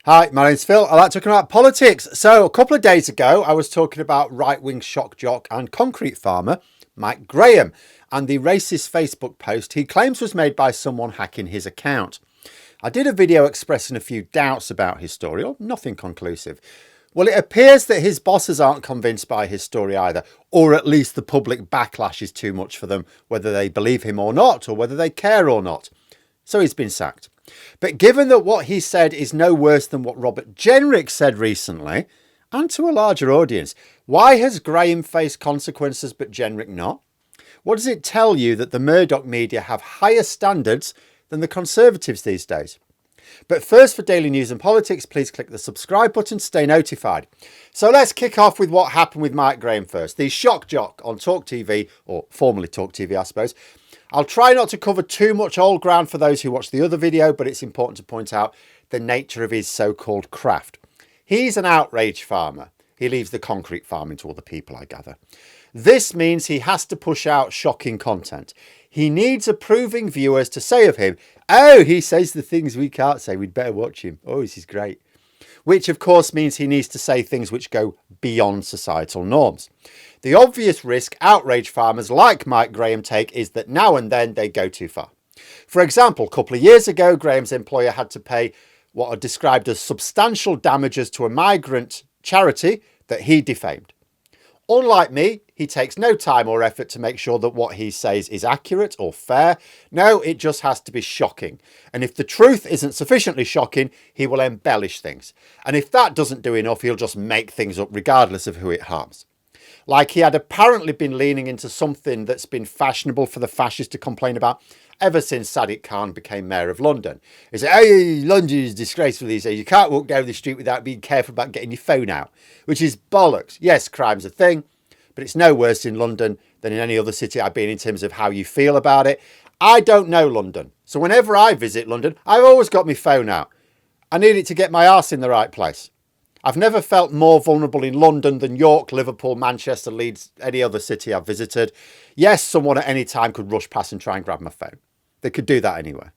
Hi, my name's Phil. I like talking about politics. So a couple of days ago, I was talking about right-wing shock jock and concrete farmer Mike Graham and the racist Facebook post he claims was made by someone hacking his account. I did a video expressing a few doubts about his story, or nothing conclusive. Well, it appears that his bosses aren't convinced by his story either, or at least the public backlash is too much for them, whether they believe him or not, or whether they care or not. So he's been sacked. But given that what he said is no worse than what Robert Jenrick said recently, and to a larger audience, why has Graham faced consequences but Jenrick not? What does it tell you that the Murdoch media have higher standards than the Conservatives these days? But first, for daily news and politics, please click the subscribe button to stay notified. So let's kick off with what happened with Mike Graham first. The shock jock on Talk TV, or formerly Talk TV, I suppose. I'll try not to cover too much old ground for those who watch the other video, but it's important to point out the nature of his so-called craft. He's an outrage farmer. He leaves the concrete farming to other people, I gather. This means he has to push out shocking content. He needs approving viewers to say of him, oh, he says the things we can't say, we'd better watch him. Oh, this is great. Which of course means he needs to say things which go beyond societal norms. The obvious risk outrage farmers like Mike Graham take is that now and then they go too far. For example, a couple of years ago, Graham's employer had to pay what are described as substantial damages to a migrant charity that he defamed. Unlike me, he takes no time or effort to make sure that what he says is accurate or fair. No, it just has to be shocking. And if the truth isn't sufficiently shocking, he will embellish things. And if that doesn't do enough, he'll just make things up regardless of who it harms. Like he had apparently been leaning into something that's been fashionable for the fascists to complain about ever since Sadiq Khan became mayor of London. He said, hey, London is disgraceful these days. You can't walk down the street without being careful about getting your phone out, which is bollocks. Yes, crime's a thing, but it's no worse in London than in any other city I've been in terms of how you feel about it. I don't know London, so whenever I visit London, I've always got my phone out. I need it to get my arse in the right place. I've never felt more vulnerable in London than York, Liverpool, Manchester, Leeds, any other city I've visited. Yes, someone at any time could rush past and try and grab my phone. They could do that anywhere.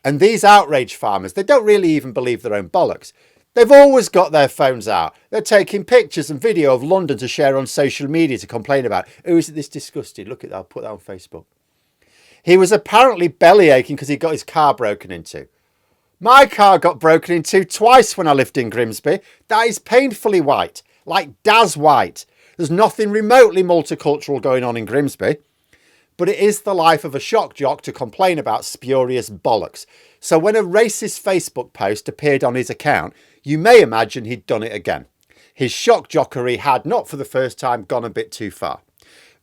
And these outrage farmers, they don't really even believe their own bollocks. They've always got their phones out. They're taking pictures and video of London to share on social media to complain about. Oh, isn't this disgusting? Look at that. I'll put that on Facebook. He was apparently belly aching because he got his car broken into. My car got broken into twice when I lived in Grimsby. That is painfully white, like Daz white. There's nothing remotely multicultural going on in Grimsby. But it is the life of a shock jock to complain about spurious bollocks. So when a racist Facebook post appeared on his account, you may imagine he'd done it again. His shock jockery had, not for the first time, gone a bit too far.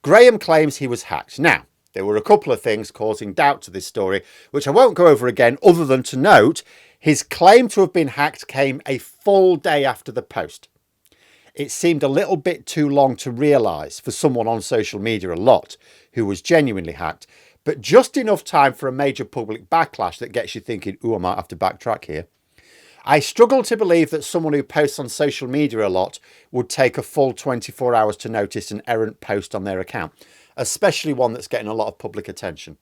Graham claims he was hacked. Now, there were a couple of things causing doubt to this story, which I won't go over again, other than to note his claim to have been hacked came a full day after the post. It seemed a little bit too long to realise for someone on social media a lot who was genuinely hacked, but just enough time for a major public backlash that gets you thinking, ooh, I might have to backtrack here. I struggle to believe that someone who posts on social media a lot would take a full 24 hours to notice an errant post on their account, especially one that's getting a lot of public attention.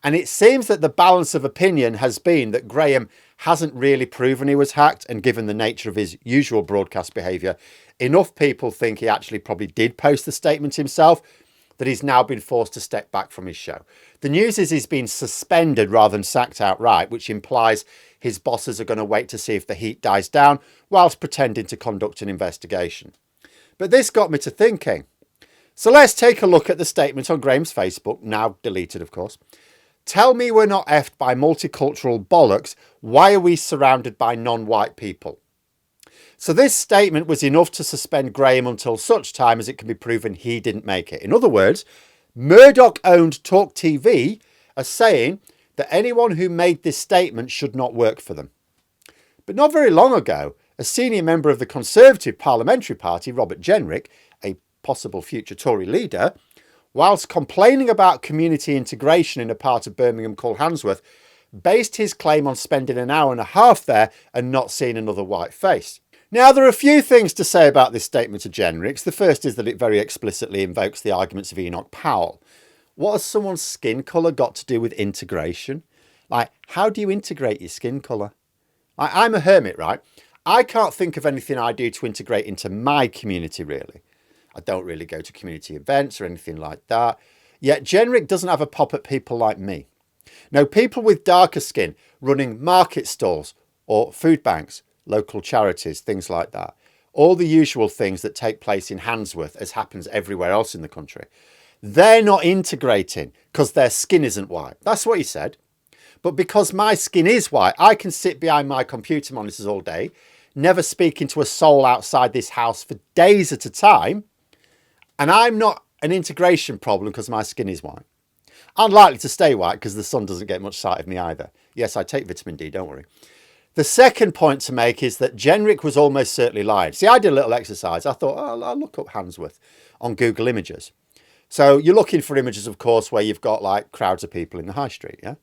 And it seems that the balance of opinion has been that Graham hasn't really proven he was hacked, and given the nature of his usual broadcast behaviour, enough people think he actually probably did post the statement himself that he's now been forced to step back from his show. The news is he's been suspended rather than sacked outright, which implies his bosses are going to wait to see if the heat dies down whilst pretending to conduct an investigation. But this got me to thinking. So let's take a look at the statement on Graham's Facebook, now deleted of course. Tell me we're not effed by multicultural bollocks. Why are we surrounded by non-white people? So this statement was enough to suspend Graham until such time as it can be proven he didn't make it. In other words, Murdoch-owned Talk TV are saying that anyone who made this statement should not work for them. But not very long ago, a senior member of the Conservative Parliamentary Party, Robert Jenrick, a possible future Tory leader, whilst complaining about community integration in a part of Birmingham called Handsworth, based his claim on spending an hour and a half there and not seeing another white face. Now, there are a few things to say about this statement of Jenrick's. The first is that it very explicitly invokes the arguments of Enoch Powell. What has someone's skin colour got to do with integration? Like, how do you integrate your skin colour? I'm a hermit, right? I can't think of anything I do to integrate into my community, really. I don't really go to community events or anything like that. Yet Jenrick doesn't have a pop at people like me. No, people with darker skin running market stalls or food banks, local charities, things like that. All the usual things that take place in Handsworth, as happens everywhere else in the country. They're not integrating because their skin isn't white. That's what he said. But because my skin is white, I can sit behind my computer monitors all day, never speaking to a soul outside this house for days at a time. And I'm not an integration problem because my skin is white. I'm likely to stay white because the sun doesn't get much sight of me either. Yes, I take vitamin D, don't worry. The second point to make is that Jenrick was almost certainly lying. See, I did a little exercise. I thought, oh, I'll look up Handsworth on Google Images. So you're looking for images, of course, where you've got like crowds of people in the high street, yeah?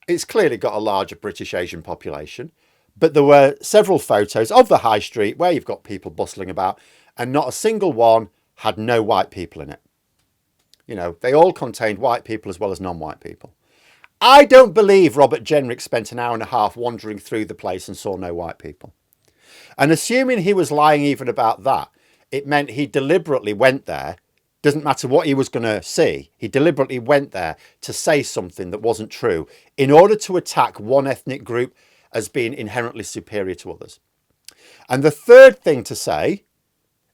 It's clearly got a larger British Asian population, but there were several photos of the high street where you've got people bustling about, and not a single one had no white people in it. You know, they all contained white people as well as non-white people. I don't believe Robert Jenrick spent an hour and a half wandering through the place and saw no white people. And assuming he was lying even about that, it meant he deliberately went there. Doesn't matter what he was going to see. He deliberately went there to say something that wasn't true in order to attack one ethnic group as being inherently superior to others. And the third thing to say,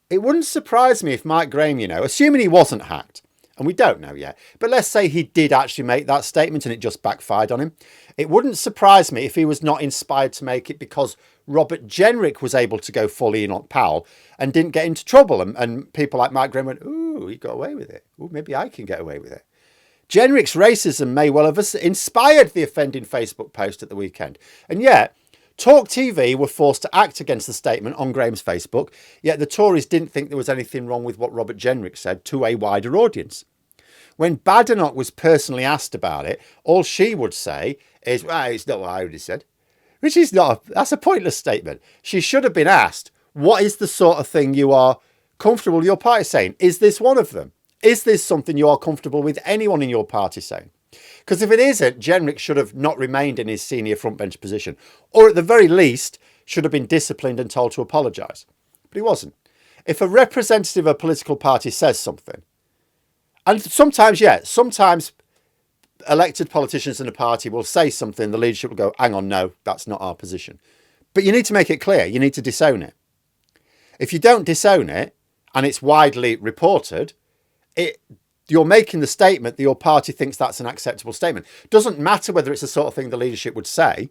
it wouldn't surprise me if Mike Graham, you know, assuming he wasn't hacked, and we don't know yet, but let's say he did actually make that statement and it just backfired on him. It wouldn't surprise me if he was not inspired to make it because Robert Jenrick was able to go fully in on Powell and didn't get into trouble. And people like Mike Graham went, ooh, he got away with it. Ooh, maybe I can get away with it. Jenrick's racism may well have inspired the offending Facebook post at the weekend. And yet, Talk TV were forced to act against the statement on Graham's Facebook, yet the Tories didn't think there was anything wrong with what Robert Jenrick said to a wider audience. When Badenoch was personally asked about it, all she would say is, well, it's not what I already said. Which is that's a pointless statement. She should have been asked, what is the sort of thing you are comfortable with your party saying? Is this one of them? Is this something you are comfortable with anyone in your party saying? Because if it isn't, Jenrick should have not remained in his senior frontbench position, or at the very least, should have been disciplined and told to apologise. But he wasn't. If a representative of a political party says something, and sometimes elected politicians in a party will say something, the leadership will go, hang on, no, that's not our position. But you need to make it clear, you need to disown it. If you don't disown it, and it's widely reported, you're making the statement that your party thinks that's an acceptable statement. Doesn't matter whether it's the sort of thing the leadership would say,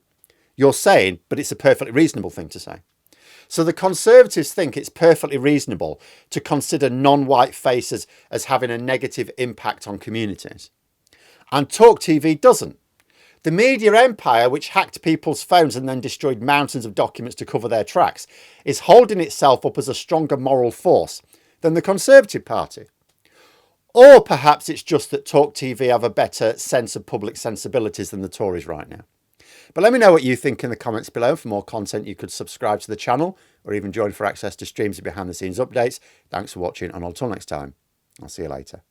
you're saying, but it's a perfectly reasonable thing to say. So the Conservatives think it's perfectly reasonable to consider non-white faces as having a negative impact on communities. And Talk TV doesn't. The media empire, which hacked people's phones and then destroyed mountains of documents to cover their tracks, is holding itself up as a stronger moral force than the Conservative Party. Or perhaps it's just that Talk TV have a better sense of public sensibilities than the Tories right now. But let me know what you think in the comments below. For more content, you could subscribe to the channel or even join for access to streams and behind the scenes updates. Thanks for watching, and until next time, I'll see you later.